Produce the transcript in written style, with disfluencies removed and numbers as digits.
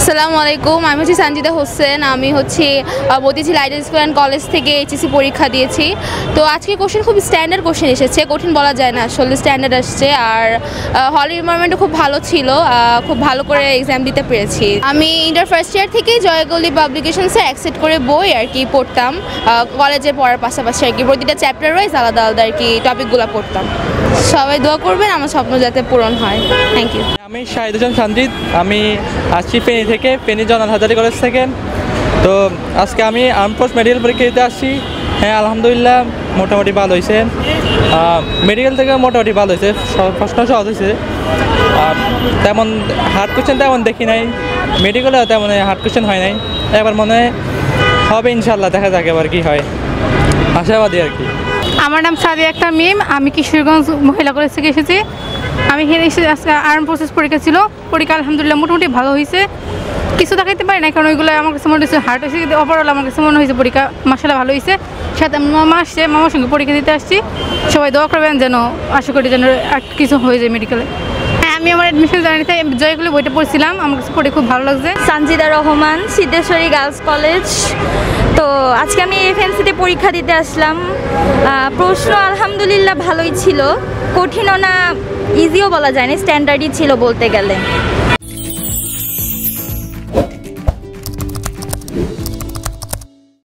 আসসালামু আলাইকুম, আমি হচ্ছি সানজিদা হোসেন। আমি হচ্ছি Motijheel ideal school and college থেকে এইচএসসি পরীক্ষা দিয়েছি। তো আজকে কোশ্চেন খুব স্ট্যান্ডার্ড কোশ্চেন এসেছে, কঠিন বলা যায় না, আসলে স্ট্যান্ডার্ড আসছে। আর হলের এনভায়রনমেন্টও খুব ভালো ছিল, খুব ভালো করে এক্সাম দিতে পেরেছি। আমি ইন্টার ফার্স্ট ইয়ার থেকেই জয়গলি পাবলিকেশনসে অ্যাকসেপ্ট করে বই আর কি পড়তাম, কলেজে পড়ার পাশাপাশি আর কি প্রতিটা চ্যাপ্টার ওয়াইজ আলাদা আলাদা আর কি টপিকগুলো পড়তাম। সবাই দোয়া করবেন আমার স্বপ্ন যাতে পূরণ হয়। Thank you. আমি শাহিদ হোসেন সঞ্জিত, আমি আসছি ফেনী থেকে, ফেনী জনাল হাজারি কলেজ থেকে। তো আজকে আমি আর্ম ফোর্স মেডিকেল পরীক্ষা দিতে আসছি। হ্যাঁ, আলহামদুলিল্লাহ মোটামুটি ভালো হয়েছে। মেডিকেল থেকে মোটামুটি ভালো হয়েছে, প্রশ্ন সহজ হয়েছে। তেমন হার্ড কোশ্চেন তেমন দেখি নাই, মেডিকেলেও তেমন হার্ড কোশ্চেন হয় নাই। এবার মনে হবে ইনশাল্লাহ, দেখা যাক এবার কী হয়, আশাবাদী আর কি। আমার নাম সাদিয়া আক্তার মিম, আমি কিশোরগঞ্জ মহিলা কলেজ থেকে এসেছি। আমি এখানে এসে আজকে আর্ম ফোর্সেস পরীক্ষা ছিল, পরীক্ষা আলহামদুলিল্লাহ মোটামুটি ভালো হয়েছে। কিছু দেখাইতে পারি না কারণ ওইগুলো আমার কাছে মনে হয়েছে হার্ড হয়েছে, কিন্তু ওভারঅল আমার কাছে মনে হয়েছে পরীক্ষা মাসাল্লাহ ভালো হয়েছে। সাথে মামা আসছে, মামার সঙ্গে পরীক্ষা দিতে আসছি। সবাই দোয়া করবেন যেন, আশা করি যেন আর কিছু হয়ে যায় মেডিকেলে। হ্যাঁ, আমি আমার অ্যাডমিশন জার্নিতে জয়গুলি বইটা পড়ছিলাম, আমার কাছে পড়ে খুব ভালো লাগছে। Sanjida Rahman, Siddheswari girls college. তো আজকে আমি এফএনসিতে পরীক্ষা দিতে আসলাম। প্রশ্ন আলহামদুলিল্লাহ ভালোই ছিল, কঠিনও না ইজিও বলা যায় না, স্ট্যান্ডার্ডই ছিল বলতে গেলে।